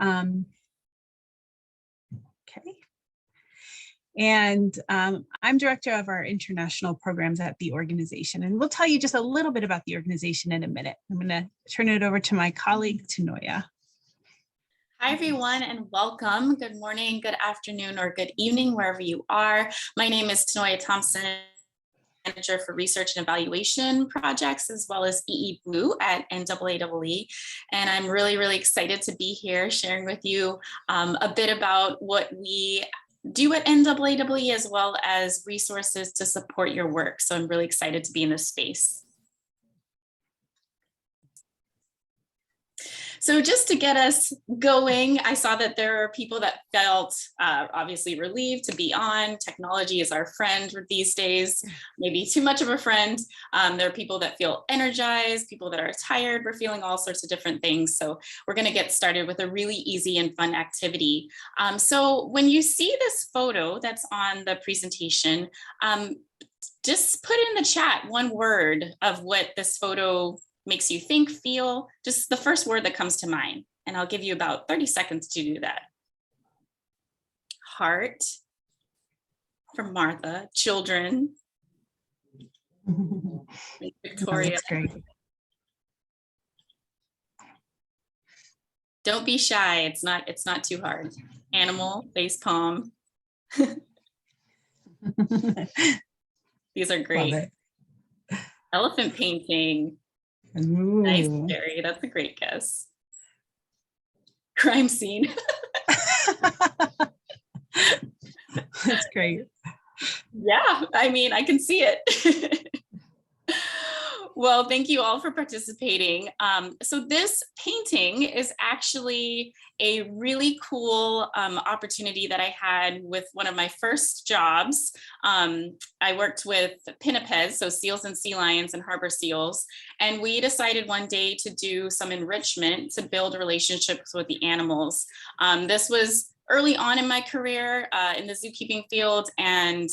Okay. And I'm director of our international programs at the organization, and we'll tell you just a little bit about the organization in a minute. I'm going to turn it over to my colleague, Tanoya. Hi, everyone, and welcome. Good morning, good afternoon, or good evening, wherever you are. My name is Tanoya Thompson, Manager for Research and Evaluation Projects, as well as EE Blue at NAAEE. And I'm really, really excited to be here sharing with you a bit about what we do at NAAEE, as well as resources to support your work. So I'm really excited to be in this space. So just to get us going, I saw that there are people that felt obviously relieved to be on. Technology is our friend these days, maybe too much of a friend. There are people that feel energized, people that are tired. We're feeling all sorts of different things. So we're going to get started with a really easy and fun activity. So when you see this photo that's on the presentation, just put in the chat one word of what this photo makes you think, feel, just the first word that comes to mind. And I'll give you about 30 seconds to do that. Heart from Martha, children. Victoria. That's great. Don't be shy. It's not too hard. Animal, face palm. These are great. Elephant painting. Ooh. Nice, Jerry. That's a great guess. Crime scene. That's great. Yeah, I mean, I can see it. Well, thank you all for participating. So this painting is actually a really cool opportunity that I had with one of my first jobs. I worked with pinnipeds, so seals and sea lions and harbor seals. And we decided one day to do some enrichment to build relationships with the animals. This was early on in my career in the zookeeping field. And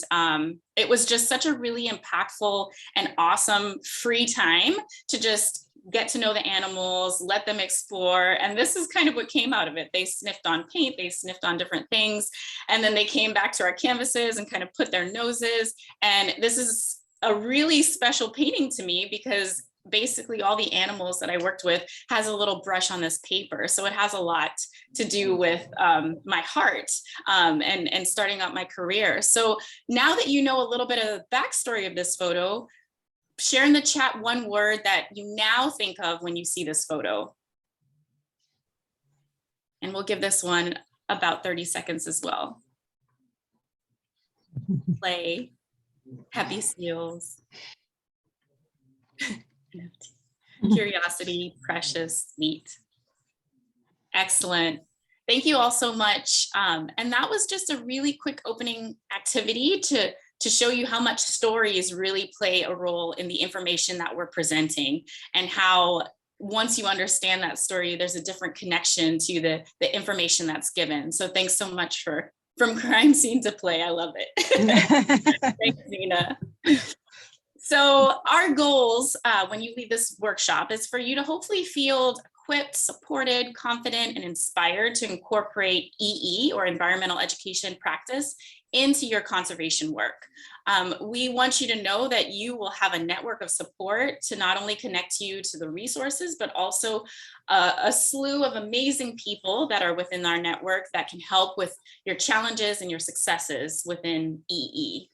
it was just such a really impactful and awesome free time to just get to know the animals, let them explore. And this is kind of what came out of it. They sniffed on paint, they sniffed on different things. And then they came back to our canvases and kind of put their noses. And this is a really special painting to me because basically all the animals that I worked with has a little brush on this paper. So it has a lot to do with my heart and starting out my career. So now that you know a little bit of the backstory of this photo, share in the chat one word that you now think of when you see this photo. And we'll give this one about 30 seconds as well. Play, happy seals. Curiosity, precious, neat. Excellent. Thank you all so much. And that was just a really quick opening activity to show you how much stories really play a role in the information that we're presenting, and how once you understand that story, there's a different connection to the information that's given. So thanks so much from crime scene to play. I love it. Thanks, Nina. So our goals when you leave this workshop is for you to hopefully feel equipped, supported, confident, and inspired to incorporate EE, or environmental education practice, into your conservation work. We want you to know that you will have a network of support to not only connect you to the resources, but also a slew of amazing people that are within our network that can help with your challenges and your successes within EE.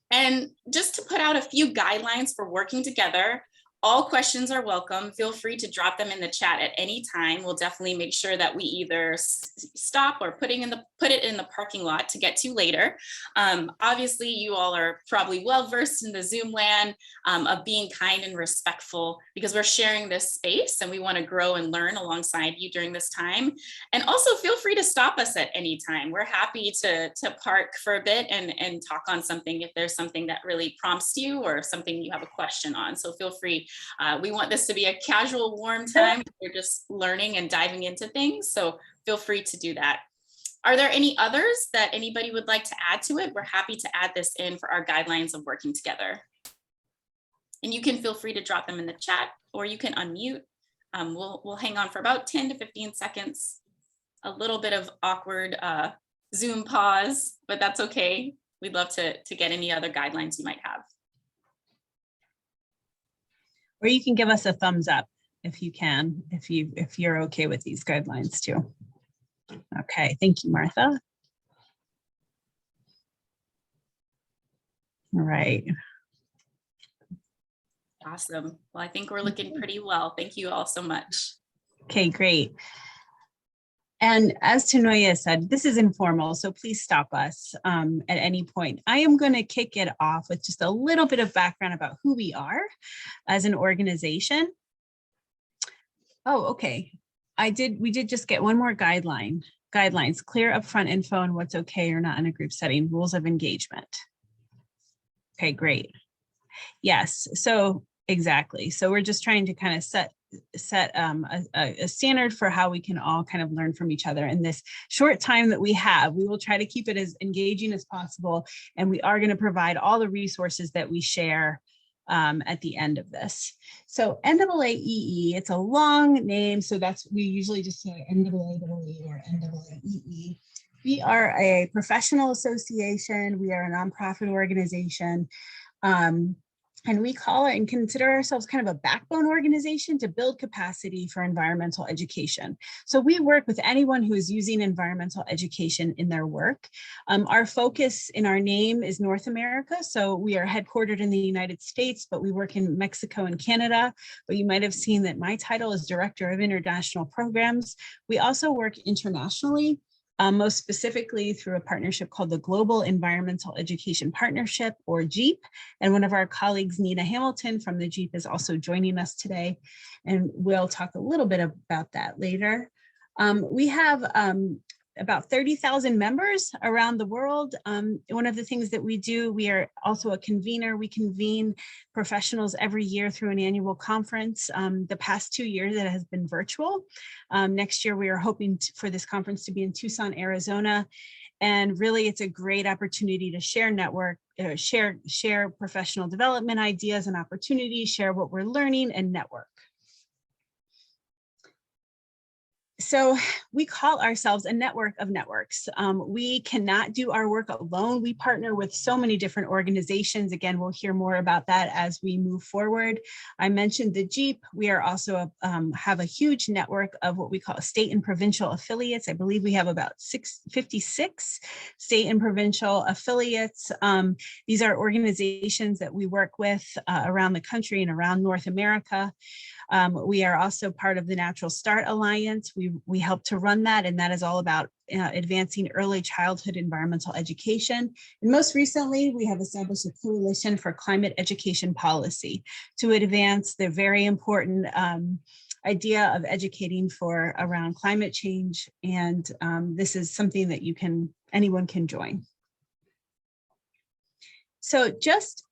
And just to put out a few guidelines for working together, all questions are welcome. Feel free to drop them in the chat at any time. We'll definitely make sure that we either stop or put it in the parking lot to get to later. Obviously, you all are probably well versed in the Zoom land of being kind and respectful, because we're sharing this space and we want to grow and learn alongside you during this time. And also feel free to stop us at any time. We're happy to park for a bit and talk on something if there's something that really prompts you or something you have a question on. So feel free. We want this to be a casual, warm time. We're just learning and diving into things. So feel free to do that. Are there any others that anybody would like to add to it? We're happy to add this in for our guidelines of working together. And you can feel free to drop them in the chat, or you can unmute. We'll hang on for about 10 to 15 seconds. A little bit of awkward Zoom pause, but that's okay. We'd love to get any other guidelines you might have. Or you can give us a thumbs up if you can, if you're okay with these guidelines too. Okay, thank you, Martha. All right. Awesome. Well, I think we're looking pretty well. Thank you all so much. Okay, great. And as Tanoya said, this is informal, so please stop us at any point. I am going to kick it off with just a little bit of background about who we are as an organization. Oh, okay. We did just get one more guidelines, clear upfront info on what's okay or not in a group setting, rules of engagement. Okay, great. Yes, so exactly. So we're just trying to kind of set a standard for how we can all kind of learn from each other in this short time that we have. We will try to keep it as engaging as possible, and we are going to provide all the resources that we share at the end of this. So NAAEE, it's a long name, so we usually just say NAAEE or NAAEE. We are a professional association. We are a nonprofit organization. And we call it and consider ourselves kind of a backbone organization to build capacity for environmental education. So we work with anyone who is using environmental education in their work. Our focus in our name is North America. So we are headquartered in the United States, but we work in Mexico and Canada. But you might have seen that my title is Director of International Programs. We also work internationally. Most specifically through a partnership called the Global Environmental Education Partnership, or GEEP. And one of our colleagues, Nina Hamilton from the GEEP, is also joining us today. And we'll talk a little bit about that later. We have about 30,000 members around the world. One of the things that we do, we are also a convener. We convene professionals every year through an annual conference. The past 2 years, it has been virtual. Next year, we are hoping for this conference to be in Tucson, Arizona. And really, it's a great opportunity to share network, share professional development ideas and opportunities, share what we're learning, and network. So we call ourselves a network of networks. We cannot do our work alone. We partner with so many different organizations. Again, we'll hear more about that as we move forward. I mentioned the GEEP. We are also have a huge network of what we call state and provincial affiliates. I believe we have about 56 state and provincial affiliates. These are organizations that we work with around the country and around North America. We are also part of the Natural Start Alliance. We help to run that, and that is all about advancing early childhood environmental education. And most recently, we have established a coalition for climate education policy to advance the very important idea of educating around climate change. And this is something that anyone can join. So just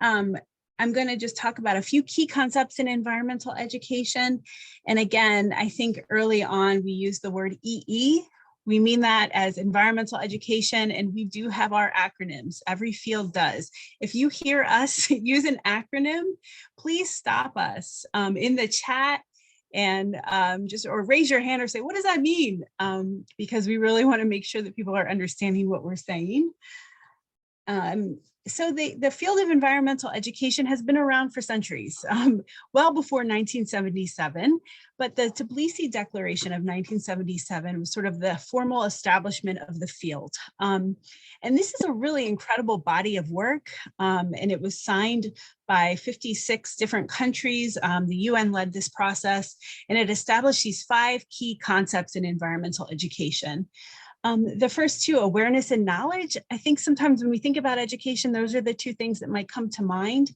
I'm going to just talk about a few key concepts in environmental education. And again, I think early on we use the word EE. We mean that as environmental education, and we do have our acronyms. Every field does. If you hear us use an acronym, please stop us in the chat and or raise your hand or say, what does that mean? Because we really want to make sure that people are understanding what we're saying. So the field of environmental education has been around for centuries, well before 1977, but the Tbilisi Declaration of 1977 was sort of the formal establishment of the field. And this is a really incredible body of work, and it was signed by 56 different countries. The UN led this process, and it established these 5 key concepts in environmental education. The first 2, awareness and knowledge. I think sometimes when we think about education, those are the 2 things that might come to mind.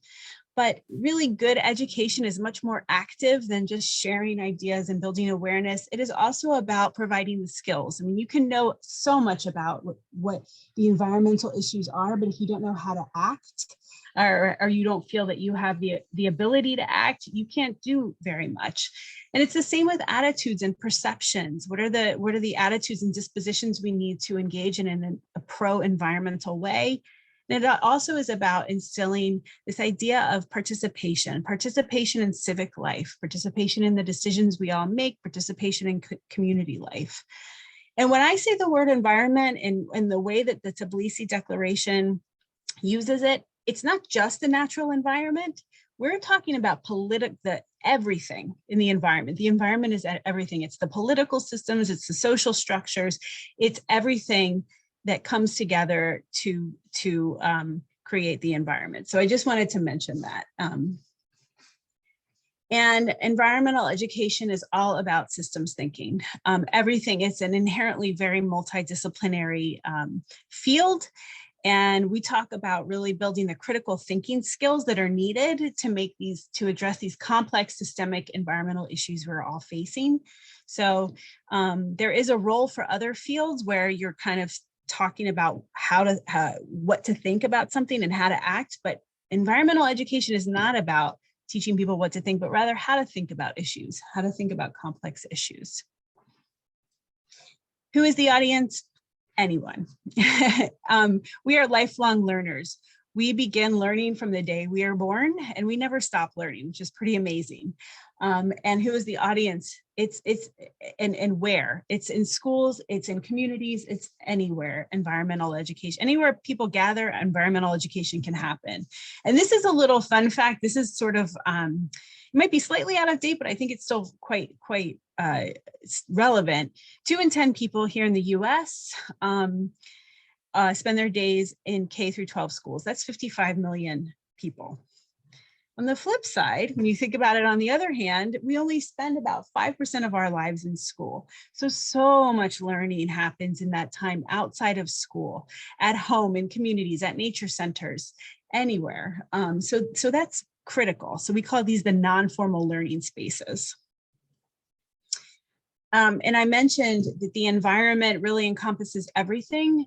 But really good education is much more active than just sharing ideas and building awareness. It is also about providing the skills. I mean, you can know so much about what the environmental issues are, but if you don't know how to act, or you don't feel that you have the ability to act, you can't do very much. And it's the same with attitudes and perceptions. What are the attitudes and dispositions we need to engage in a pro-environmental way? And it also is about instilling this idea of participation in civic life, participation in the decisions we all make, participation in community life. And when I say the word environment in the way that the Tbilisi Declaration uses it, it's not just the natural environment. We're talking about everything in the environment. The environment is everything. It's the political systems, it's the social structures, it's everything that comes together to create the environment. So I just wanted to mention that. And environmental education is all about systems thinking. Everything, it's an inherently very multidisciplinary field. And we talk about really building the critical thinking skills that are needed to address these complex systemic environmental issues we're all facing. So there is a role for other fields where you're kind of talking about what to think about something and how to act, but environmental education is not about teaching people what to think, but rather how to think about issues, how to think about complex issues. Who is the audience? Anyone. We are lifelong learners. We begin learning from the day we are born, and we never stop learning, which is pretty amazing. And who is the audience? It's where? It's in schools, it's in communities, it's anywhere. Environmental education, anywhere people gather, environmental education can happen. And this is a little fun fact. This is sort of, it might be slightly out of date, but I think it's still quite relevant. 2 in 10 people here in the US spend their days in K through 12 schools. That's 55 million people. On the flip side, when you think about it on the other hand, we only spend about 5% of our lives in school. So much learning happens in that time outside of school, at home, in communities, at nature centers, anywhere. So that's critical. So we call these the non-formal learning spaces. And I mentioned that the environment really encompasses everything.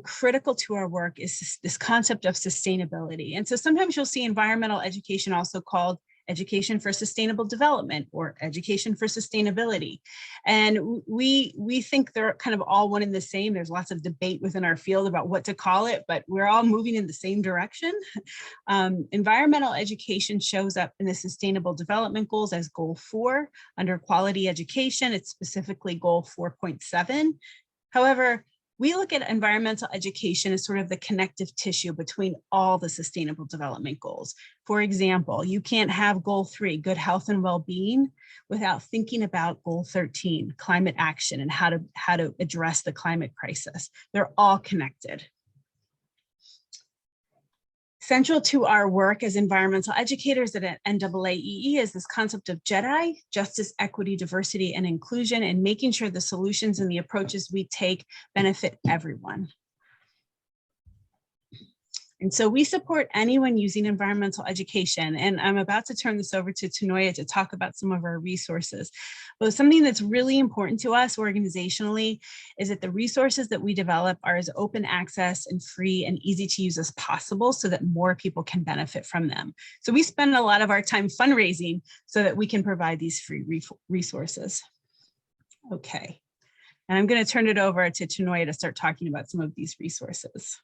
Critical to our work is this concept of sustainability. And so sometimes you'll see environmental education also called education for sustainable development or education for sustainability. And we think they're kind of all one and the same. There's lots of debate within our field about what to call it, but we're all moving in the same direction. Environmental education shows up in the Sustainable Development Goals as Goal 4. Under quality education, it's specifically Goal 4.7. However, we look at environmental education as sort of the connective tissue between all the sustainable development goals. For example, you can't have Goal 3, good health and well-being, without thinking about Goal 13, climate action, and how to address the climate crisis. They're all connected. Central to our work as environmental educators at NAAEE is this concept of JEDI, justice, equity, diversity, and inclusion, and making sure the solutions and the approaches we take benefit everyone. And so we support anyone using environmental education. And I'm about to turn this over to Tanoya to talk about some of our resources. But something that's really important to us organizationally is that the resources that we develop are as open access and free and easy to use as possible so that more people can benefit from them. So we spend a lot of our time fundraising so that we can provide these free resources. Okay. And I'm going to turn it over to Tanoya to start talking about some of these resources.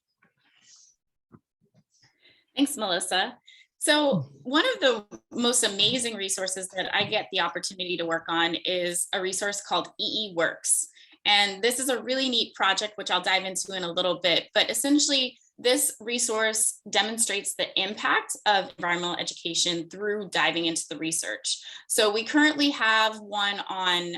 Thanks, Melissa. So one of the most amazing resources that I get the opportunity to work on is a resource called EE Works. And this is a really neat project, which I'll dive into in a little bit, but essentially this resource demonstrates the impact of environmental education through diving into the research. So we currently have one on,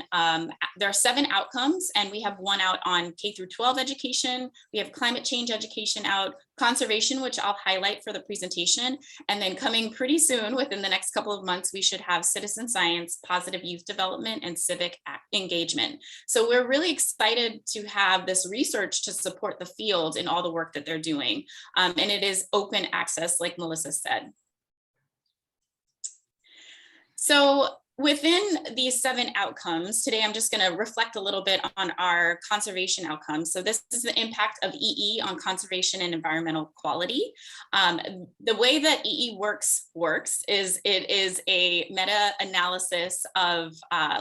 there are 7 outcomes, and we have one out on K through 12 education. We have climate change education out, conservation, which I'll highlight for the presentation. And then coming pretty soon, within the next couple of months, we should have citizen science, positive youth development, and civic engagement. So we're really excited to have this research to support the field in all the work that they're doing. And it is open access, like Melissa said. So within these 7 outcomes, today I'm just going to reflect a little bit on our conservation outcomes. So this is the impact of EE on conservation and environmental quality. The way that EE works is it is a meta-analysis of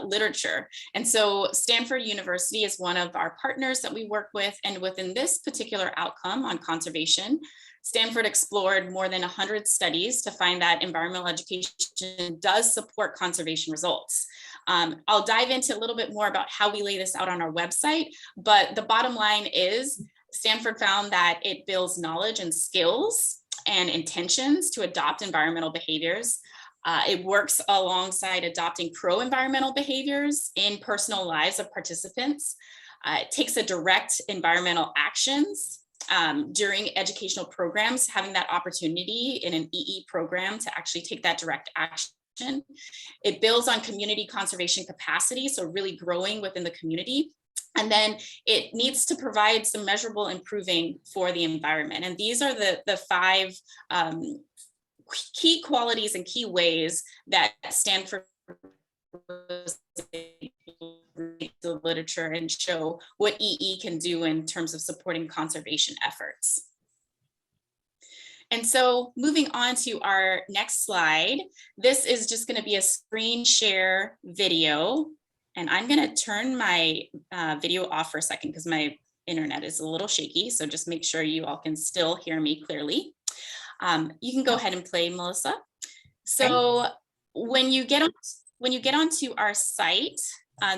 literature. And so Stanford University is one of our partners that we work with. And within this particular outcome on conservation, Stanford explored more than 100 studies to find that environmental education does support conservation results. I'll dive into a little bit more about how we lay this out on our website, but the bottom line is Stanford found that it builds knowledge and skills and intentions to adopt environmental behaviors. It works alongside adopting pro-environmental behaviors in personal lives of participants. It takes a direct environmental actions during educational programs, having that opportunity in an EE program to actually take that direct action. It builds on community conservation capacity, so really growing within the community. And then it needs to provide some measurable improving for the environment. And these are the 5 key qualities and key ways that Stanford the literature and show what EE can do in terms of supporting conservation efforts. And so moving on to our next slide, this is just going to be a screen share video. And I'm going to turn my video off for a second because my internet is a little shaky. So just make sure you all can still hear me clearly. You can go ahead and play, Melissa. So when you get onto our site,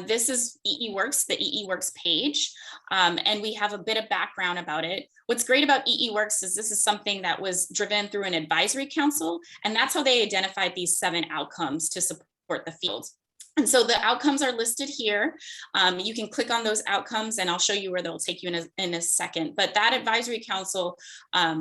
this is EE Works, the EE Works page, and we have a bit of background about it. What's great about EE Works is this is something that was driven through an advisory council, and that's how they identified these 7 outcomes to support the field. And so the outcomes are listed here. You can click on those outcomes and I'll show you where they'll take you in a second. But that advisory council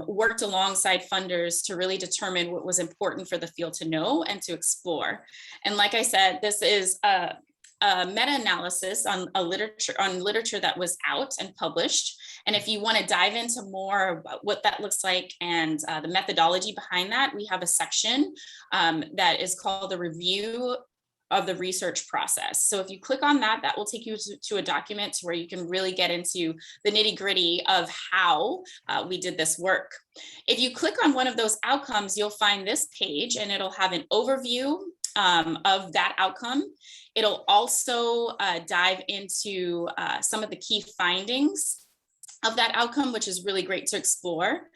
worked alongside funders to really determine what was important for the field to know and to explore. And like I said, this is a meta-analysis on literature that was out and published. And if you want to dive into more about what that looks like and the methodology behind that, we have a section that is called the review of the research process. So if you click on that, that will take you to a document where you can really get into the nitty-gritty of how we did this work. If you click on one of those outcomes, you'll find this page and it'll have an overview of that outcome. It'll also dive into some of the key findings of that outcome, which is really great to explore.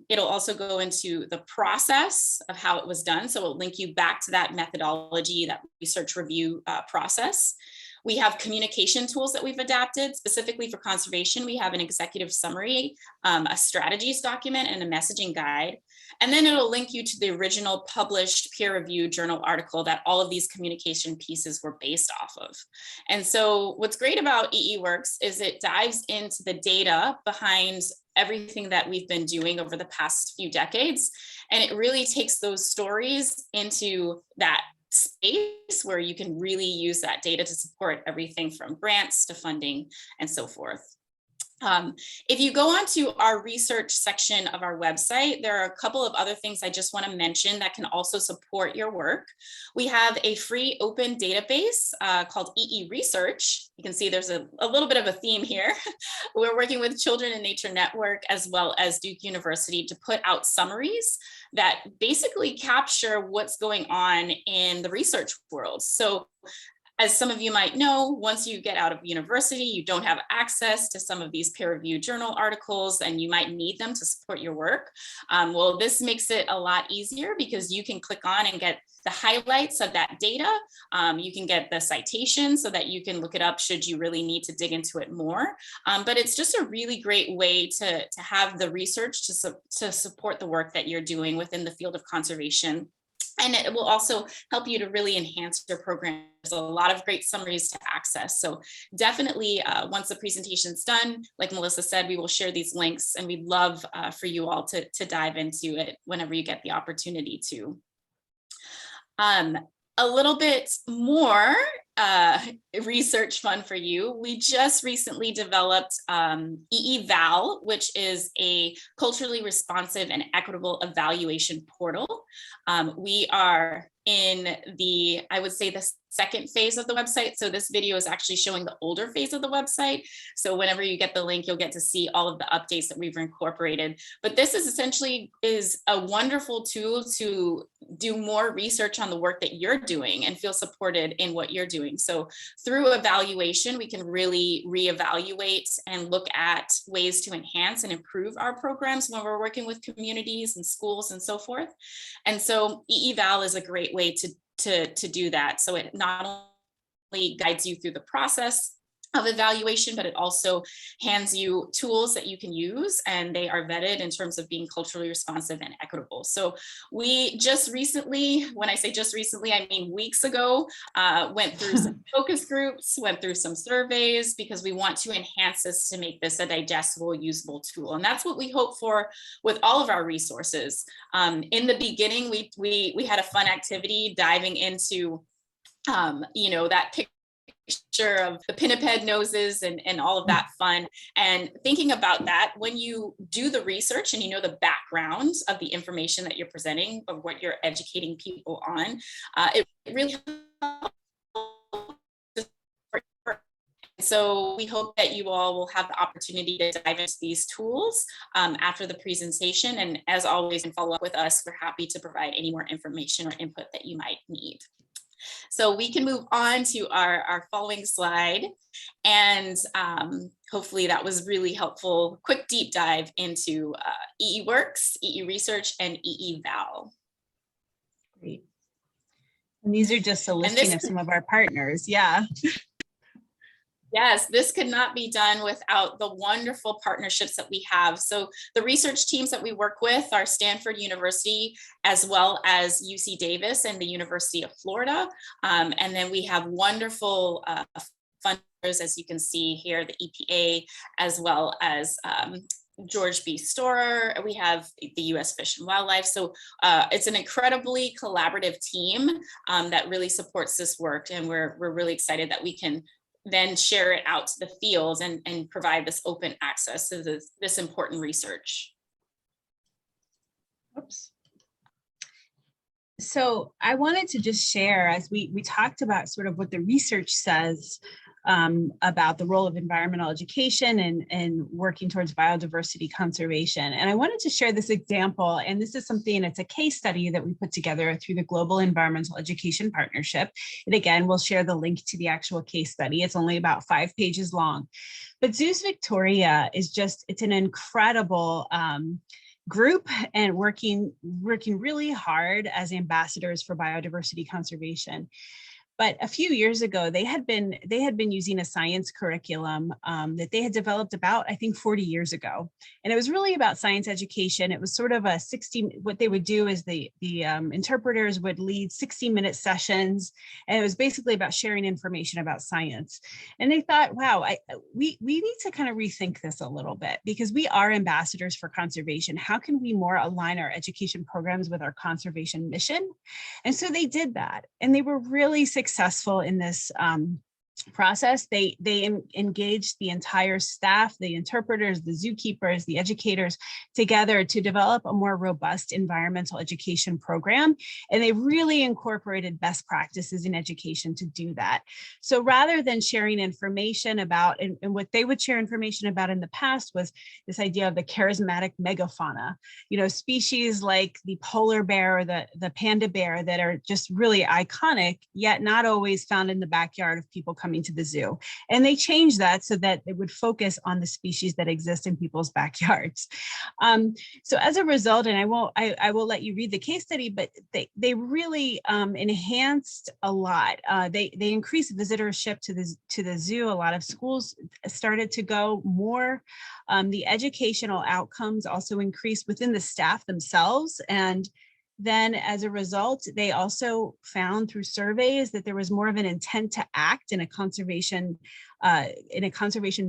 It'll also go into the process of how it was done. So it'll link you back to that methodology, that research review process. We have communication tools that we've adapted specifically for conservation. We have an executive summary, a strategies document, and a messaging guide. And then it'll link you to the original published peer-reviewed journal article that all of these communication pieces were based off of. And so what's great about EE Works is it dives into the data behind everything that we've been doing over the past few decades. And it really takes those stories into that space where you can really use that data to support everything from grants to funding and so forth. If you go onto our research section of our website, there are a couple of other things I just want to mention that can also support your work. We have a free open database called EE Research. You can see there's a little bit of a theme here. We're working with Children in Nature Network as well as Duke University to put out summaries that basically capture what's going on in the research world. So as some of you might know, once you get out of university, you don't have access to some of these peer-reviewed journal articles and you might need them to support your work. Well, this makes it a lot easier because you can click on and get the highlights of that data. You can get the citation so that you can look it up should you really need to dig into it more. But it's just a really great way to have the research to support the work that you're doing within the field of conservation. And it will also help you to really enhance your program. There's a lot of great summaries to access. So definitely once the presentation's done, like Melissa said, we will share these links and we'd love for you all to dive into it whenever you get the opportunity to. A little bit more research fun for you. We just recently developed EE Val, which is a culturally responsive and equitable evaluation portal. We are in the, I would say, the second phase of the website. So this video is actually showing the older phase of the website. So whenever you get the link, you'll get to see all of the updates that we've incorporated. But this is essentially a wonderful tool to do more research on the work that you're doing and feel supported in what you're doing. So through evaluation, we can really reevaluate and look at ways to enhance and improve our programs when we're working with communities and schools and so forth. And so EEVal is a great way to do that. So it not only guides you through the process of evaluation, but it also hands you tools that you can use, and they are vetted in terms of being culturally responsive and equitable. So we just recently, when I say just recently, I mean weeks ago, went through some focus groups, went through some surveys, because we want to enhance this to make this a digestible, usable tool. And that's what we hope for with all of our resources. In the beginning, we had a fun activity diving into that picture of the pinniped noses and all of that fun, and thinking about that when you do the research and you know the background of the information that you're presenting, of what you're educating people on, it really helps. So we hope that you all will have the opportunity to dive into these tools after the presentation, and as always, and follow up with us. We're happy to provide any more information or input that you might need. So we can move on to our following slide, and hopefully that was really helpful. Quick deep dive into EEWorks, EE Research, and EEVal. Great. And these are just a listing of some of our partners. Yeah. Yes, this could not be done without the wonderful partnerships that we have. So the research teams that we work with are Stanford University, as well as UC Davis and the University of Florida. And then we have wonderful funders, as you can see here, the EPA, as well as George B. Storer. We have the U.S. Fish and Wildlife. So it's an incredibly collaborative team that really supports this work. And we're really excited that we can then share it out to the fields and provide this open access to this important research. Oops. So I wanted to just share, as we talked about sort of what the research says about the role of environmental education and working towards biodiversity conservation. And I wanted to share this example, and this is something, it's a case study that we put together through the Global Environmental Education Partnership. And again, we'll share the link to the actual case study. It's only about 5 pages long. But Zoos Victoria is just, it's an incredible group, and working really hard as ambassadors for biodiversity conservation. But a few years ago, they had been using a science curriculum that they had developed about, I think, 40 years ago. And it was really about science education. It was sort of what they would do is the interpreters would lead 60-minute sessions. And it was basically about sharing information about science. And they thought, wow, we need to kind of rethink this a little bit, because we are ambassadors for conservation. How can we more align our education programs with our conservation mission? And so they did that. And they were really successful in this process. They engaged the entire staff, the interpreters, the zookeepers, the educators together to develop a more robust environmental education program. And they really incorporated best practices in education to do that. So rather than sharing information about, and what they would share information about in the past was this idea of the charismatic megafauna, species like the polar bear or the panda bear that are just really iconic, yet not always found in the backyard of people coming to the zoo. And they changed that so that it would focus on the species that exist in people's backyards. So as a result, and I will let you read the case study, but they really enhanced a lot. They increased visitorship to the zoo. A lot of schools started to go more. The educational outcomes also increased within the staff themselves. And then as a result, they also found through surveys that there was more of an intent to act in a conservation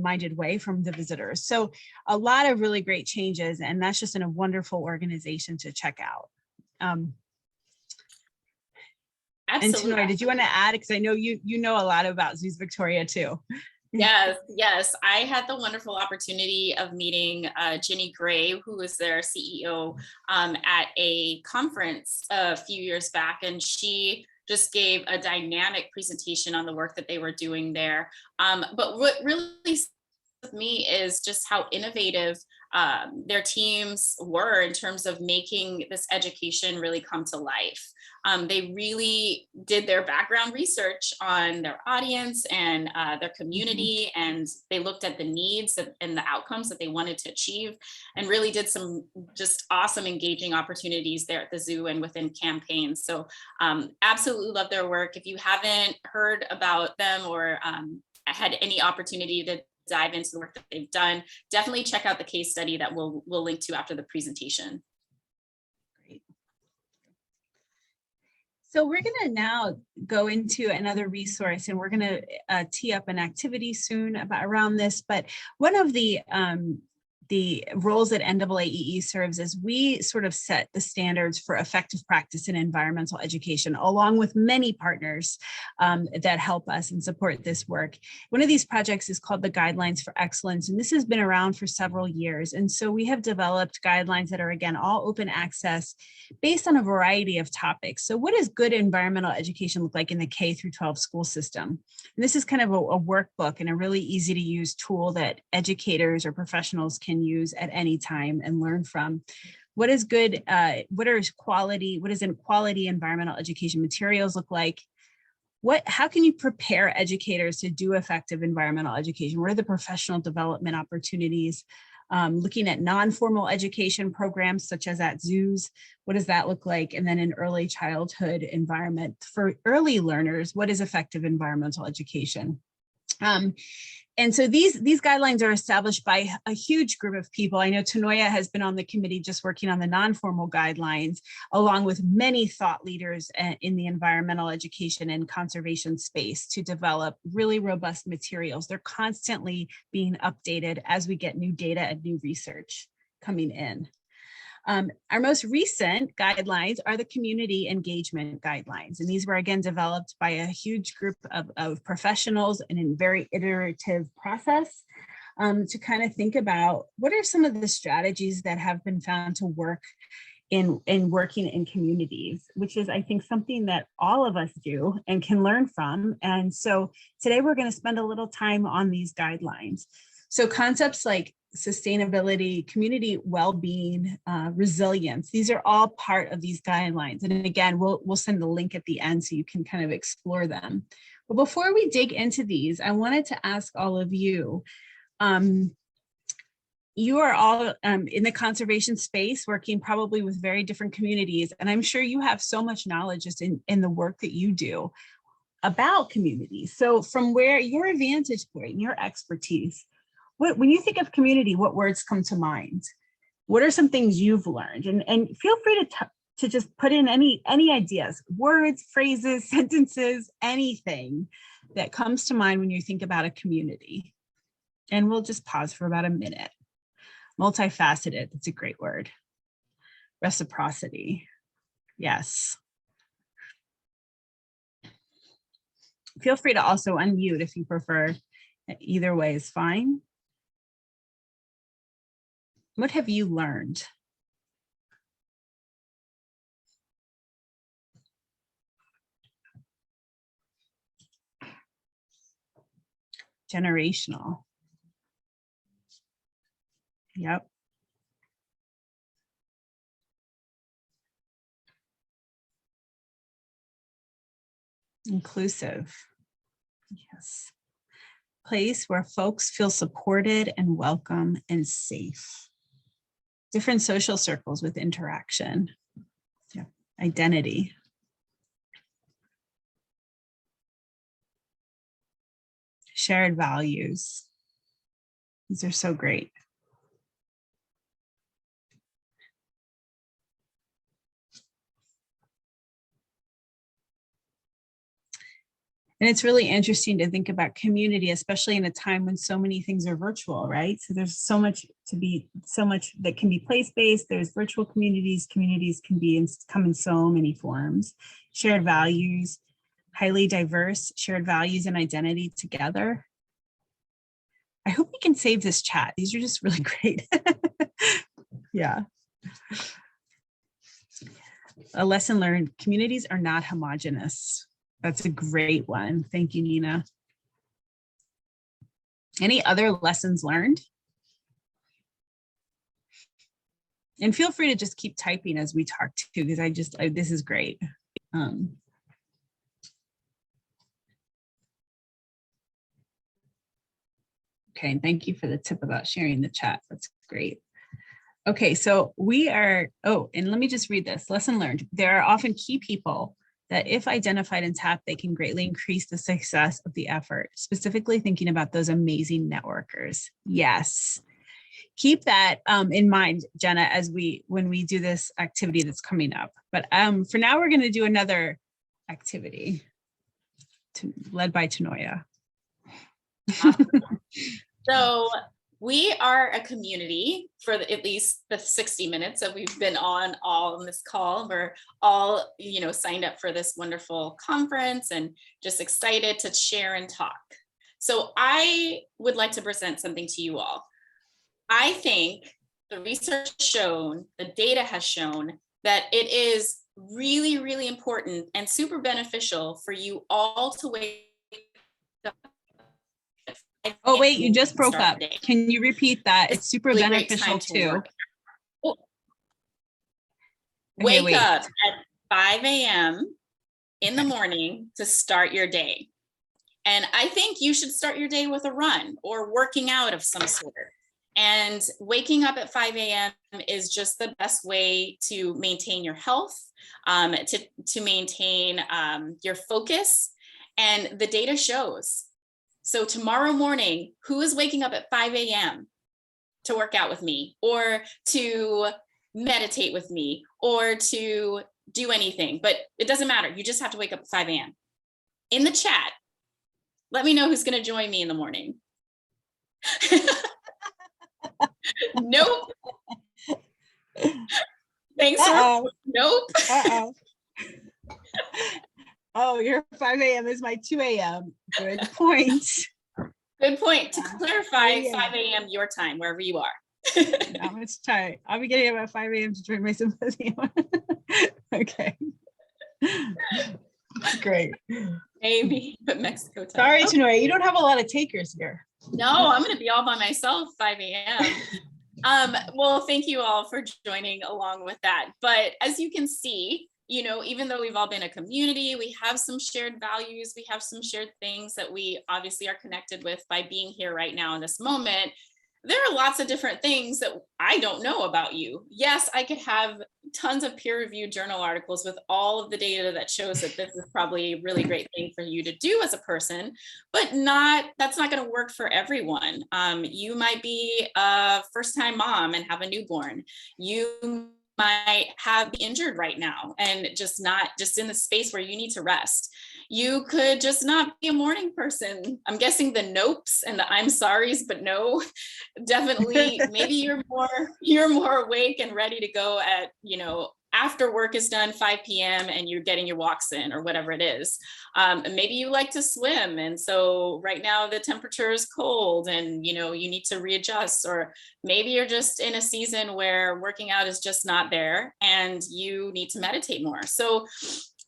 minded way from the visitors. So a lot of really great changes, and that's just a wonderful organization to check out. Absolutely. And Tanoya, did you want to add? Because I know you know a lot about Zoos Victoria too. Yes. I had the wonderful opportunity of meeting Ginny Gray, who was their CEO, at a conference a few years back. And she just gave a dynamic presentation on the work that they were doing there. But what really with me is just how innovative their teams were in terms of making this education really come to life. They really did their background research on their audience and their community, and they looked at the needs and the outcomes that they wanted to achieve, and really did some just awesome engaging opportunities there at the zoo and within campaigns. So absolutely love their work. If you haven't heard about them or had any opportunity to dive into the work that they've done, definitely check out the case study that we'll link to after the presentation. Great. So we're going to now go into another resource, and we're going to tee up an activity soon around this. But one of the roles that NAAEE serves is we sort of set the standards for effective practice in environmental education, along with many partners that help us and support this work. One of these projects is called the Guidelines for Excellence, and this has been around for several years. And so we have developed guidelines that are, again, all open access based on a variety of topics. So what does good environmental education look like in the K through 12 school system? And this is kind of a workbook and a really easy to use tool that educators or professionals can use at any time and learn from. What is good, what does quality environmental education materials look like? How can you prepare educators to do effective environmental education? What are the professional development opportunities? Looking at non-formal education programs such as at zoos, what does that look like? And then in early childhood environment for early learners, what is effective environmental education? And so these guidelines are established by a huge group of people. I know Tanoya has been on the committee just working on the non-formal guidelines, along with many thought leaders in the environmental education and conservation space to develop really robust materials. They're constantly being updated as we get new data and new research coming in. Our most recent guidelines are the community engagement guidelines. And these were again developed by a huge group of professionals and in very iterative process to kind of think about what are some of the strategies that have been found to work in working in communities, which is, I think, something that all of us do and can learn from. And so today we're going to spend a little time on these guidelines. So concepts like sustainability, community well-being, resilience, these are all part of these guidelines. And again, we'll send the link at the end so you can kind of explore them. But before we dig into these, I wanted to ask all of you, you are all in the conservation space working probably with very different communities. And I'm sure you have so much knowledge just in the work that you do about communities. So from where your vantage point, your expertise, when you think of community, what words come to mind? What are some things you've learned? And feel free to just put in any ideas, words, phrases, sentences, anything that comes to mind when you think about a community. And we'll just pause for about a minute. Multifaceted, that's a great word. Reciprocity, yes. Feel free to also unmute if you prefer. Either way is fine. What have you learned? Generational. Yep. Inclusive. Yes. Place where folks feel supported and welcome and safe. Different social circles with interaction. Yeah. Identity. Shared values. These are so great. And it's really interesting to think about community, especially in a time when so many things are virtual, right? So there's so much that can be place-based. There's virtual communities. Communities can come in so many forms. Shared values, highly diverse, shared values and identity together. I hope we can save this chat. These are just really great. Yeah. a lesson learned, communities are not homogenous. That's a great one. Thank you, Nina. Any other lessons learned? And feel free to just keep typing as we talk too, because this is great. Okay, and thank you for the tip about sharing the chat. That's great. Okay, so we are, and let me just read this. Lesson learned. There are often key people that if identified and tapped, they can greatly increase the success of the effort, specifically thinking about those amazing networkers. Yes. Keep that in mind, Jenna, when we do this activity that's coming up. But for now, we're going to do another activity led by Tanoya. So we are a community for at least the 60 minutes that we've been on this call. We're all, signed up for this wonderful conference and just excited to share and talk. So I would like to present something to you all. I think the research has shown, the data has shown that it is really, really important and super beneficial for you all to wake up. Oh, wait, you just broke up. Can you repeat that? It's super really beneficial too. Wake up at 5 a.m. in the morning to start your day. And I think you should start your day with a run or working out of some sort. And waking up at 5 a.m. is just the best way to maintain your health, to maintain your focus. And the data shows. So tomorrow morning, who is waking up at 5 a.m. to work out with me or to meditate with me or to do anything? But it doesn't matter. You just have to wake up at 5 a.m. In the chat, let me know who's going to join me in the morning. Nope. Thanks. Nope. Oh, your 5 a.m. is my 2 a.m. Good point. Good point. To clarify, 5 a.m. your time, wherever you are. How much time? I'll be getting up at 5 a.m. to drink my symposium. Okay. Great. Maybe, but Mexico time. Sorry, Tanoya, you don't have a lot of takers here. No, I'm going to be all by myself, 5 a.m. Well, thank you all for joining along with that. But as you can see, even though we've all been a community, we have some shared values, we have some shared things that we obviously are connected with by being here right now in this moment. There are lots of different things that I don't know about you. Yes, I could have tons of peer-reviewed journal articles with all of the data that shows that this is probably a really great thing for you to do as a person, but that's not going to work for everyone. You might be a first-time mom and have a newborn. You might be injured right now and just in the space where you need to rest. You could just not be a morning person. I'm guessing the nopes and the I'm sorries, but no, definitely. Maybe you're more awake and ready to go at, after work is done, 5 p.m. and you're getting your walks in or whatever it is. Maybe you like to swim. And so right now the temperature is cold and, you need to readjust, or maybe you're just in a season where working out is just not there and you need to meditate more. So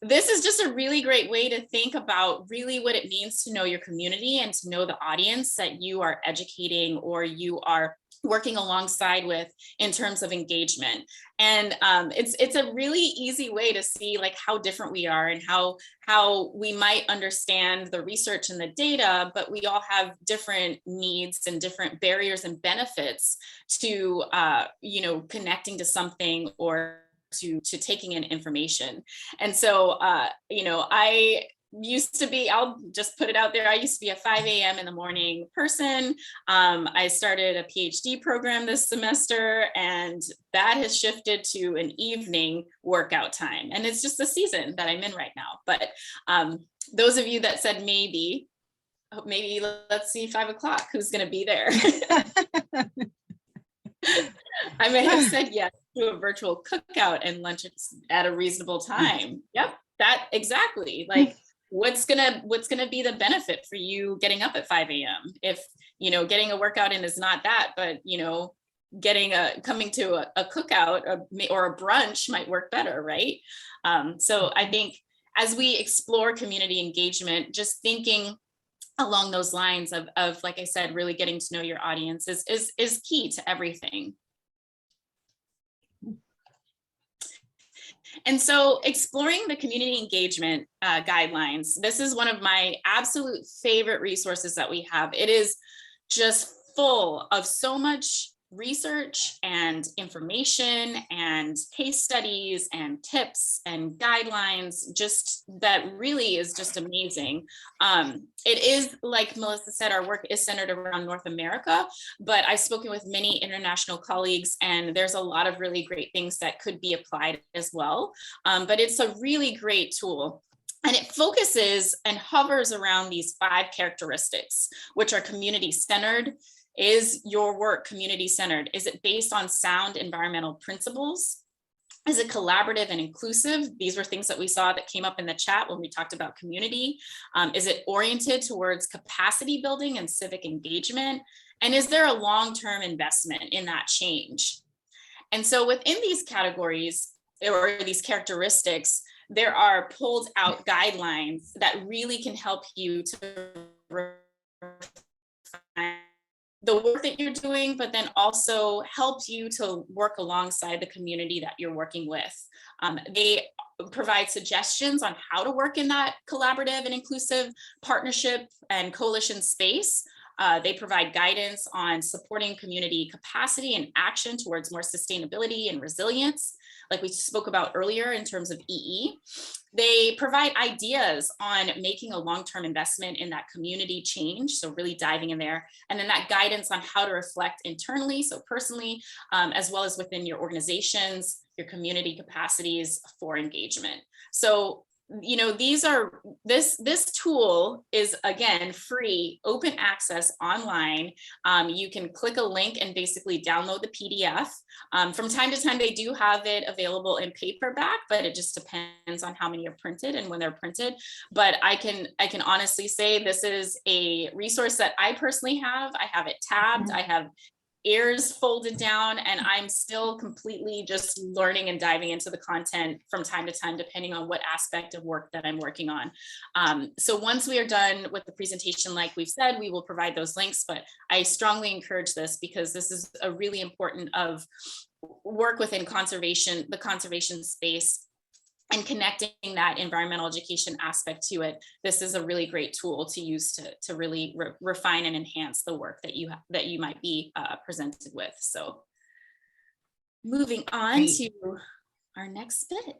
this is just a really great way to think about really what it means to know your community and to know the audience that you are educating or you are working alongside with in terms of engagement. And it's a really easy way to see like how different we are and how we might understand the research and the data, but we all have different needs and different barriers and benefits to connecting to something or to taking in information. And so I used to be, I'll just put it out there, I used to be a 5 a.m. in the morning person. I started a PhD program this semester, and that has shifted to an evening workout time. And it's just the season that I'm in right now. But those of you that said maybe let's see 5 o'clock, who's going to be there? I may have said yes to a virtual cookout and lunch at a reasonable time. Yep, that exactly. Like, what's gonna be the benefit for you getting up at 5 a.m. if getting a workout in is not that, but coming to a cookout or a brunch might work better, right? So I think as we explore community engagement, just thinking along those lines of like I said, really getting to know your audience is key to everything. And so exploring the community engagement guidelines, this is one of my absolute favorite resources that we have. It is just full of so much research and information and case studies and tips and guidelines, just that really is just amazing. It is, like Melissa said, our work is centered around North America, but I've spoken with many international colleagues, and there's a lot of really great things that could be applied as well. But it's a really great tool. And it focuses and hovers around these 5 characteristics, which are community-centered. Is your work community-centered? Is it based on sound environmental principles? Is it collaborative and inclusive? These were things that we saw that came up in the chat when we talked about community. Is it oriented towards capacity building and civic engagement? And is there a long-term investment in that change? And so within these categories or these characteristics, there are pulled out guidelines that really can help you to refine the work that you're doing, but then also help you to work alongside the community that you're working with. They provide suggestions on how to work in that collaborative and inclusive partnership and coalition space. They provide guidance on supporting community capacity and action towards more sustainability and resilience, like we spoke about earlier in terms of EE. They provide ideas on making a long-term investment in that community change, so really diving in there, and then that guidance on how to reflect internally, so personally, as well as within your organizations, your community capacities for engagement. So, you know, this tool is, again, free, open access online. You can click a link and basically download the PDF. From time to time, they do have it available in paperback, but it just depends on how many are printed and when they're printed. But I can honestly say this is a resource that I personally have. I have it tabbed. I have ears folded down, and I'm still completely just learning and diving into the content from time to time, depending on what aspect of work that I'm working on. So once we are done with the presentation, like we've said, we will provide those links, but I strongly encourage this because this is a really important of work within conservation, the conservation space, and connecting that environmental education aspect to it. This is a really great tool to use to really refine and enhance the work that you might be presented with. So moving on to our next bit.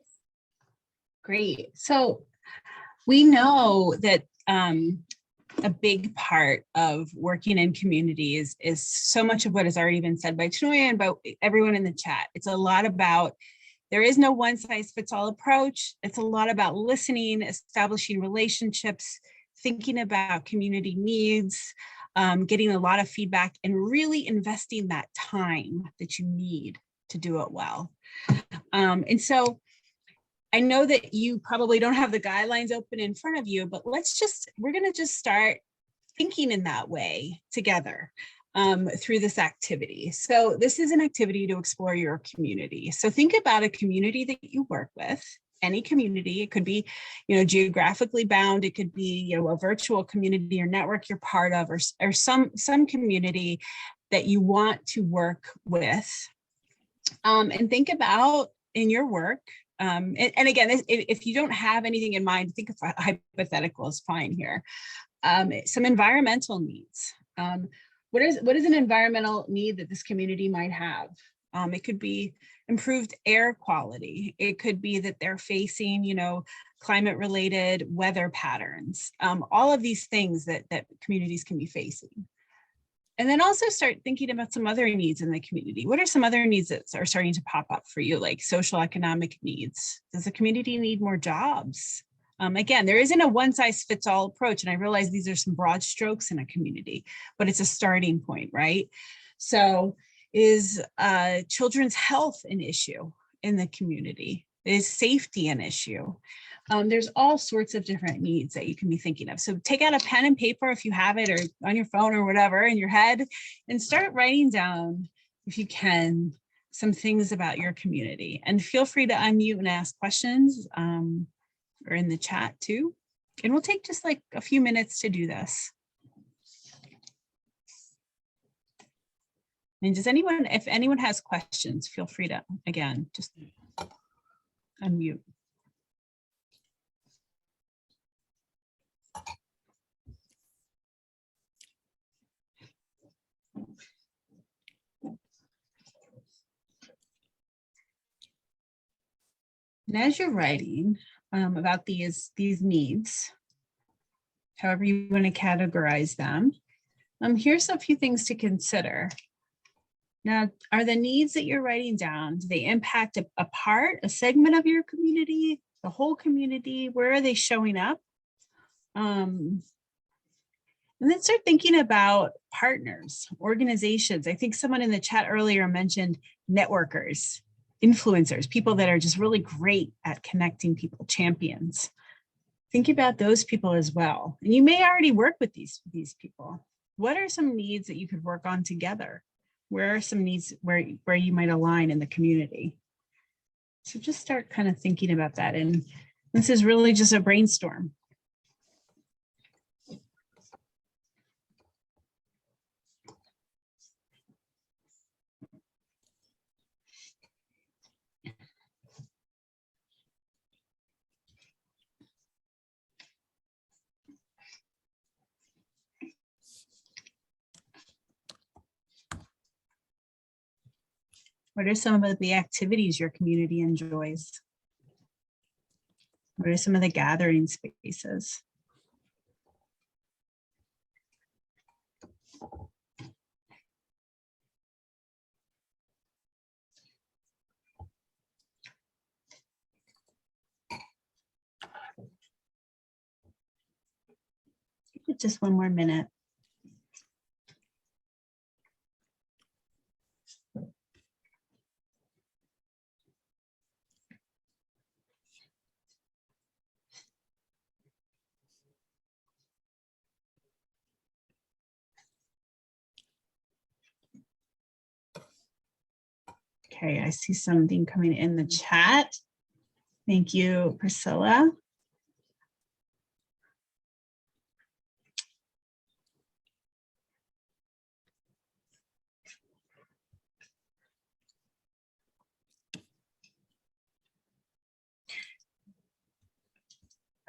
Great. So we know that a big part of working in community is so much of what has already been said by Tanoya and about everyone in the chat. It's a lot about, there is no one size fits all approach. It's a lot about listening, establishing relationships, thinking about community needs, getting a lot of feedback, and really investing that time that you need to do it well. And so I know that you probably don't have the guidelines open in front of you, but we're gonna just start thinking in that way together. Through this activity. So this is an activity to explore your community. So think about a community that you work with, any community. It could be, geographically bound. It could be, a virtual community or network you're part of, or some community that you want to work with. And think about in your work, and again, if you don't have anything in mind, think of a hypothetical is fine here. Some environmental needs. What is an environmental need that this community might have? It could be improved air quality. It could be that they're facing, climate related weather patterns, all of these things that communities can be facing. And then also start thinking about some other needs in the community. What are some other needs that are starting to pop up for you, like social economic needs? Does the community need more jobs? Again, there isn't a one size fits all approach. And I realize these are some broad strokes in a community, but it's a starting point, right? So is children's health an issue in the community? Is safety an issue? There's all sorts of different needs that you can be thinking of. So take out a pen and paper if you have it, or on your phone or whatever in your head, and start writing down if you can, some things about your community. And feel free to unmute and ask questions or in the chat too. And we'll take just like a few minutes to do this. And does anyone, if anyone has questions, feel free to, again, just unmute. And as you're writing about these needs, however you want to categorize them, here's a few things to consider. Now, are the needs that you're writing down, do they impact a part, a segment of your community, the whole community? Where are they showing up? And then start thinking about partners, organizations. I think someone in the chat earlier mentioned networkers, influencers, people that are just really great at connecting people, champions. Think about those people as well. And you may already work with these people. What are some needs that you could work on together? Where are some needs where you might align in the community? So just start kind of thinking about that. And this is really just a brainstorm. What are some of the activities your community enjoys? What are some of the gathering spaces? Just one more minute. Okay, I see something coming in the chat. Thank you, Priscilla.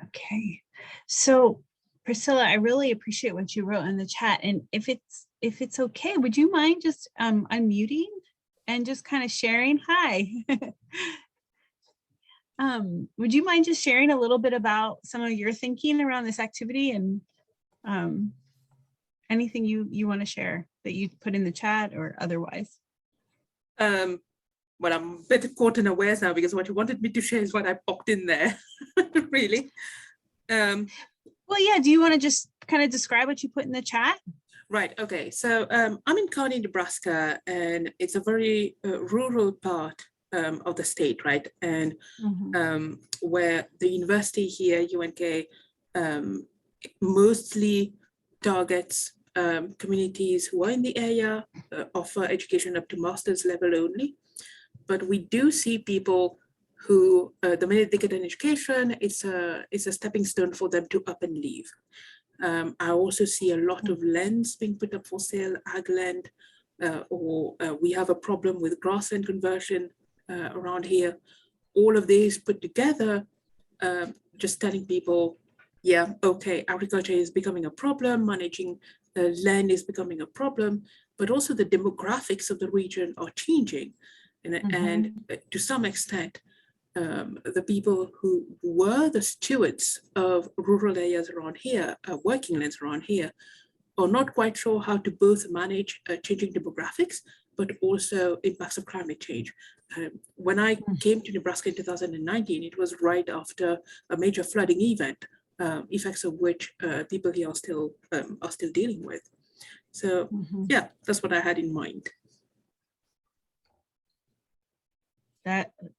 Okay, so Priscilla, I really appreciate what you wrote in the chat. And if it's okay, would you mind just unmuting and just kind of sharing? Hi. Would you mind just sharing a little bit about some of your thinking around this activity and anything you want to share that you put in the chat or otherwise? Well, I'm a bit caught unawares now because what you wanted me to share is what I popped in there, really. Well, yeah, do you want to just kind of describe what you put in the chat? Right, okay. So I'm in Kearney, Nebraska, and it's a very rural part of the state, right? And where the university here, UNK, mostly targets communities who are in the area, offer education up to master's level only. But we do see people who, the minute they get an education, it's a stepping stone for them to up and leave. I also see a lot of lands being put up for sale, ag land, or we have a problem with grassland conversion around here. All of these put together, just telling people, yeah, okay, agriculture is becoming a problem, managing land is becoming a problem, but also the demographics of the region are changing. And to some extent, the people who were the stewards of rural areas around here, working lands around here, are not quite sure how to both manage changing demographics, but also impacts of climate change. When I came to Nebraska in 2019, it was right after a major flooding event, effects of which people here are still dealing with. So yeah, that's what I had in mind.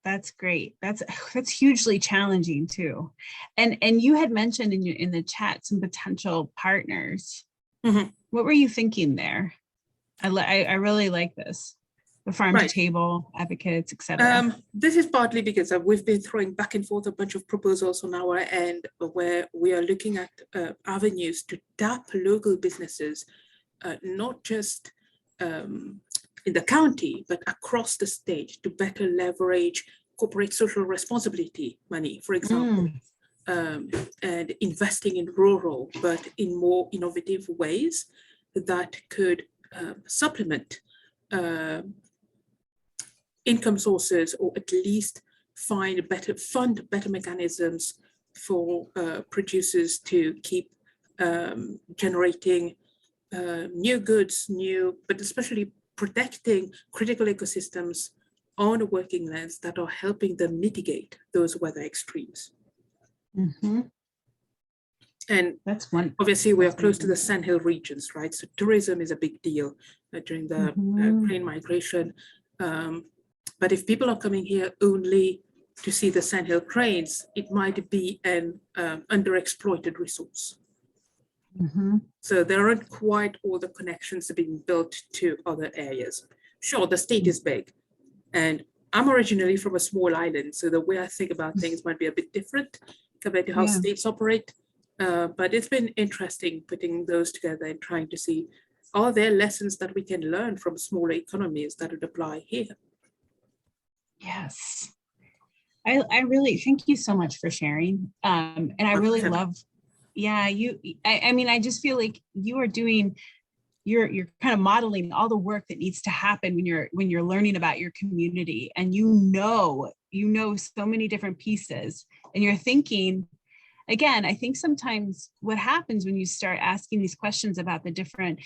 That's great. That's hugely challenging too. And you had mentioned in the chat some potential partners. What were you thinking there? I really like this. the farm to Right. table advocates, et cetera? This is partly because we've been throwing back and forth a bunch of proposals on our end where we are looking at avenues to tap local businesses, not just in the county, but across the state to better leverage corporate social responsibility money, for example, and investing in rural, but in more innovative ways that could supplement income sources, or at least fund better mechanisms for producers to keep generating new goods, but especially protecting critical ecosystems on working lands that are helping them mitigate those weather extremes. Mhm. And That's one. obviously we are That's close to the amazing. Sandhill regions, right? So tourism is a big deal during the crane migration. But if people are coming here only to see the Sandhill cranes, it might be an underexploited resource. Mhm. So there aren't quite all the connections being built to other areas. Sure, the state is big, and I'm originally from a small island, so the way I think about things might be a bit different compared to how Yeah. states operate. But it's been interesting putting those together and trying to see, are there lessons that we can learn from smaller economies that would apply here? Yes. I really thank you so much for sharing. And I My really pleasure. love, yeah, I mean, I just feel like you are doing, you're kind of modeling all the work that needs to happen when you're learning about your community, and you know so many different pieces, and you're thinking, again, I think sometimes what happens when you start asking these questions about the different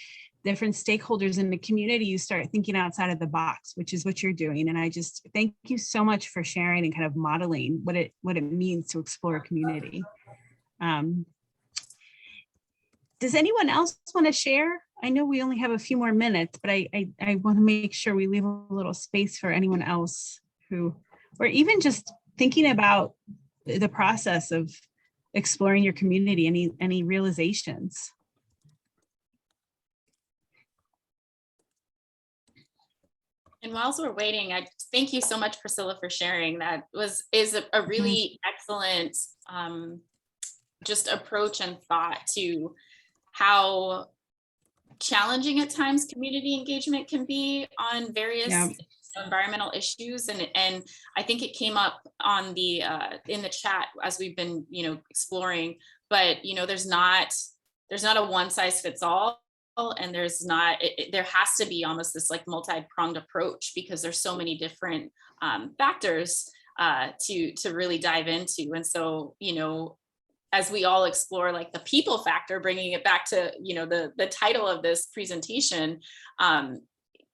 stakeholders in the community, you start thinking outside of the box, which is what you're doing. And I just thank you so much for sharing and kind of modeling what it means to explore a community. Does anyone else want to share? I know we only have a few more minutes, but I want to make sure we leave a little space for anyone else who, or even just thinking about the process of exploring your community, any realizations. And whilst we're waiting, I thank you so much, Priscilla, for sharing. That is a really excellent just approach and thought to how challenging at times community engagement can be on various environmental issues. And I think it came up on the in the chat as we've been exploring, but there's not a one size fits all. And there's not, there has to be almost this like multi-pronged approach, because there's so many different factors to really dive into. And so, as we all explore like the people factor, bringing it back to, the title of this presentation,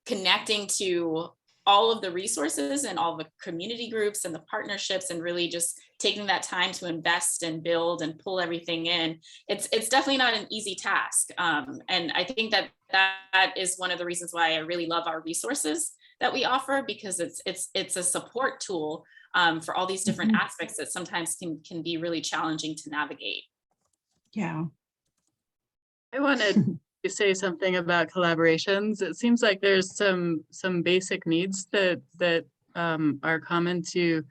connecting to all of the resources and all the community groups and the partnerships, and really just taking that time to invest and build and pull everything in. It's definitely not an easy task. And I think that is one of the reasons why I really love our resources that we offer, because it's a support tool for all these different aspects that sometimes can be really challenging to navigate. Yeah. I wanted to say something about collaborations. It seems like there's some basic needs that are common to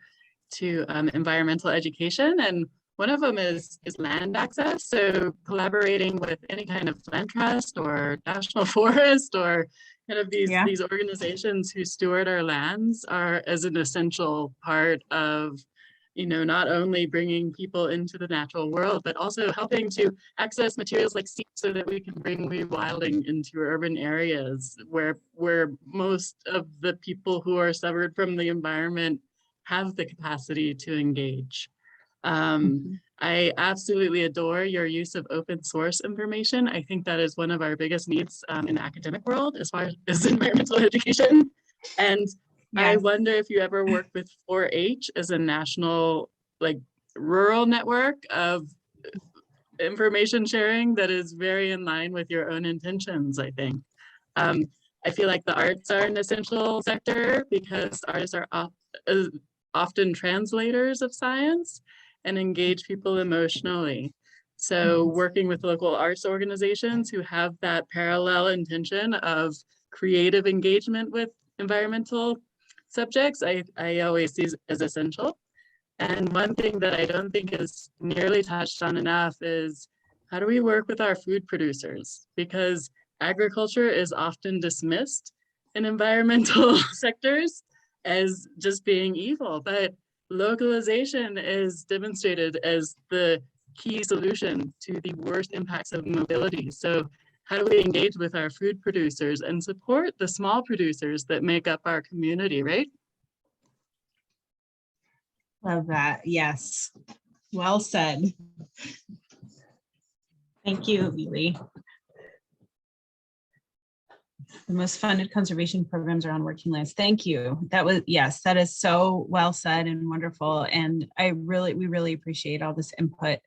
environmental education, and one of them is land access. So collaborating with any kind of land trust or national forest or kind of these organizations who steward our lands are as an essential part of not only bringing people into the natural world, but also helping to access materials like seeds so that we can bring rewilding into urban areas where most of the people who are severed from the environment have the capacity to engage. I absolutely adore your use of open source information. I think that is one of our biggest needs in the academic world as far as environmental education. And I wonder if you ever work with 4-H as a national, like, rural network of information sharing that is very in line with your own intentions, I think. I feel like the arts are an essential sector because artists are often translators of science and engage people emotionally. So working with local arts organizations who have that parallel intention of creative engagement with environmental subjects, I always see as essential. And one thing that I don't think is nearly touched on enough is how do we work with our food producers? Because agriculture is often dismissed in environmental sectors as just being evil, but localization is demonstrated as the key solution to the worst impacts of mobility. So how do we engage with our food producers and support the small producers that make up our community, right? Love that. Yes. Well said. Thank you, Lily. The most funded conservation programs are on working lands. Thank you. That was, yes, that is so well said and wonderful. And we really appreciate all this input.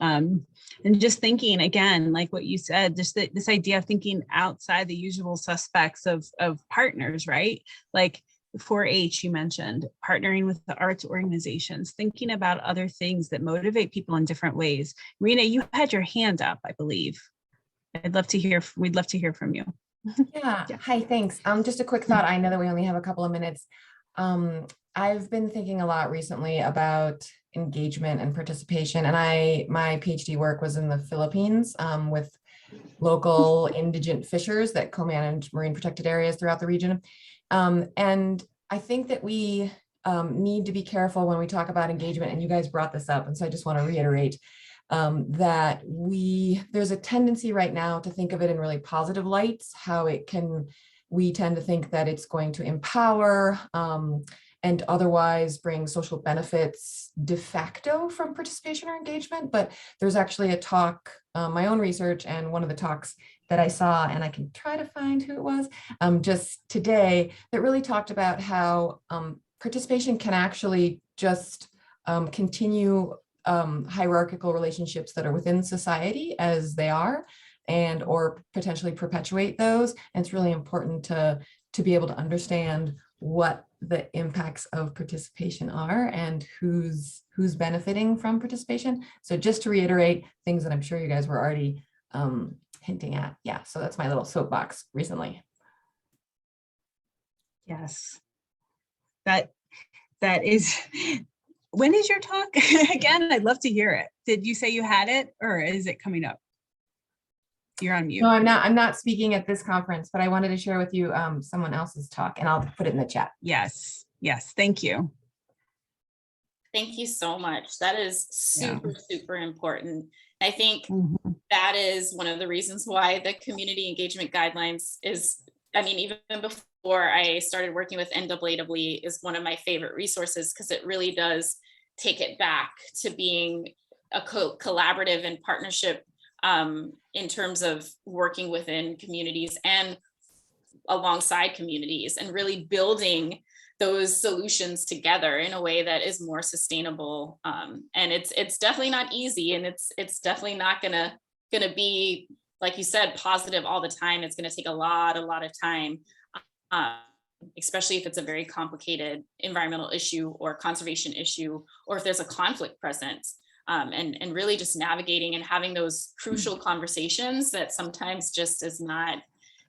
And just thinking again, like what you said, just this idea of thinking outside the usual suspects of partners, right? Like 4-H you mentioned, partnering with the arts organizations, thinking about other things that motivate people in different ways. Rena, you had your hand up, I believe. We'd love to hear from you. Yeah. Hi, thanks. Just a quick thought. I know that we only have a couple of minutes. I've been thinking a lot recently about engagement and participation, and my PhD work was in the Philippines with local indigent fishers that co-manage marine protected areas throughout the region. And I think that we need to be careful when we talk about engagement, and you guys brought this up, and so I just want to reiterate that there's a tendency right now to think of it in really positive lights, how we tend to think that it's going to empower and otherwise bring social benefits de facto from participation or engagement. But there's actually a talk, my own research, and one of the talks that I saw, and I can try to find who it was just today, that really talked about how participation can actually just continue hierarchical relationships that are within society as they are, and or potentially perpetuate those. And it's really important to be able to understand what the impacts of participation are and who's benefiting from participation. So just to reiterate things that I'm sure you guys were already hinting at. Yeah, so that's my little soapbox recently. Yes, that is. When is your talk? Again, I'd love to hear it. Did you say you had it, or is it coming up? You're on mute. No, I'm not speaking at this conference, but I wanted to share with you someone else's talk, and I'll put it in the chat. Yes. Thank you. Thank you so much. That is super important. I think that is one of the reasons why the community engagement guidelines is, I mean, even before I started working with NAAWE, is one of my favorite resources, because it really does take it back to being a collaborative and partnership in terms of working within communities and alongside communities, and really building those solutions together in a way that is more sustainable. And it's definitely not easy, and it's definitely not gonna be, like you said, positive all the time. It's gonna take a lot of time, especially if it's a very complicated environmental issue or conservation issue, or if there's a conflict present. And really just navigating and having those crucial conversations that sometimes just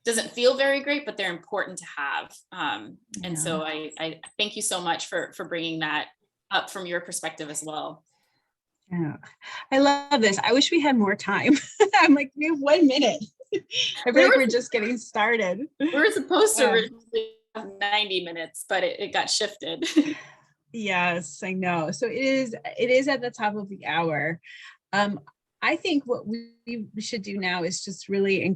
doesn't feel very great, but they're important to have. And so I thank you so much for bringing that up from your perspective as well. Yeah, I love this. I wish we had more time. I'm like, we have 1 minute. I feel like we're just getting started. We were supposed to originally have 90 minutes, but it got shifted. Yes, I know. So it is at the top of the hour. I think what we should do now is just really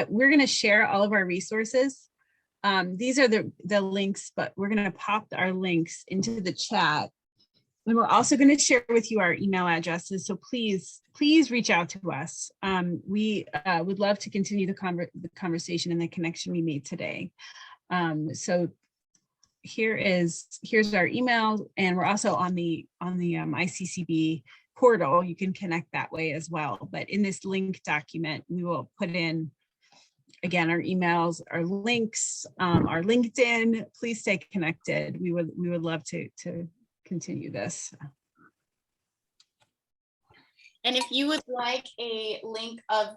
we're going to share all of our resources. These are the links, but we're going to pop our links into the chat. And we're also going to share with you our email addresses. So please reach out to us. We would love to continue the conversation and the connection we made today. So here's our email, and we're also on the ICCB portal. You can connect that way as well. But in this link document, we will put in, again, our emails, our links, our LinkedIn. Please stay connected. We would love to continue this. And if you would like a link of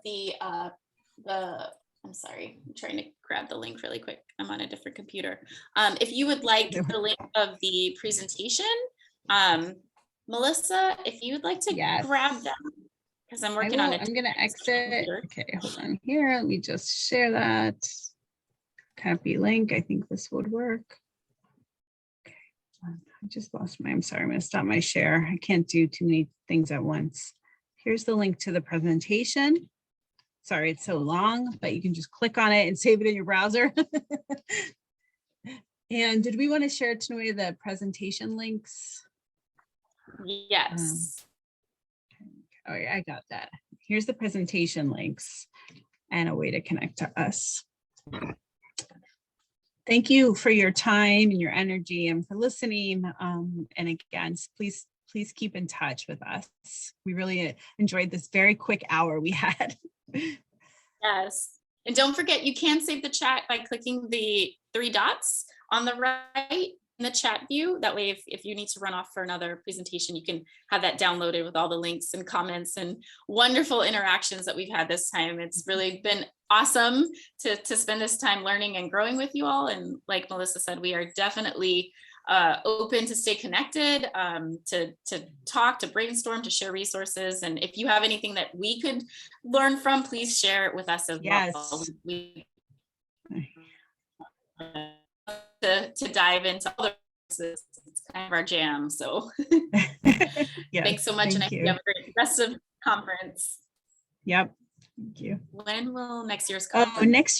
I'm sorry, I'm trying to grab grab the link really quick. I'm on a different computer. If you would like the link of the presentation, Melissa, if you would like to Yes. grab that, because I'm working on it. I'm gonna exit. Okay, hold on here. Let me just share that. Copy link. I think this would work. Okay, I just lost I'm sorry, I'm gonna stop my share. I can't do too many things at once. Here's the link to the presentation. Sorry, it's so long, but you can just click on it and save it in your browser. And did we want to share, Tanoya, the presentation links? Yes. Oh, yeah, I got that. Here's the presentation links and a way to connect to us. Thank you for your time and your energy and for listening. And again, please keep in touch with us. We really enjoyed this very quick hour we had. Yes. And don't forget, you can save the chat by clicking the 3 dots on the right in the chat view. That way, if you need to run off for another presentation, you can have that downloaded with all the links and comments and wonderful interactions that we've had this time. It's really been awesome to spend this time learning and growing with you all. And like Melissa said, we are definitely open to stay connected, to talk, to brainstorm, to share resources. And if you have anything that we could learn from, please share it with us as well. We to dive into other resources. It's kind of our jam. So Yes, thanks so much. And I hope you have a great rest of conference. Yep. Thank you. When will next year's Oh, conference? next year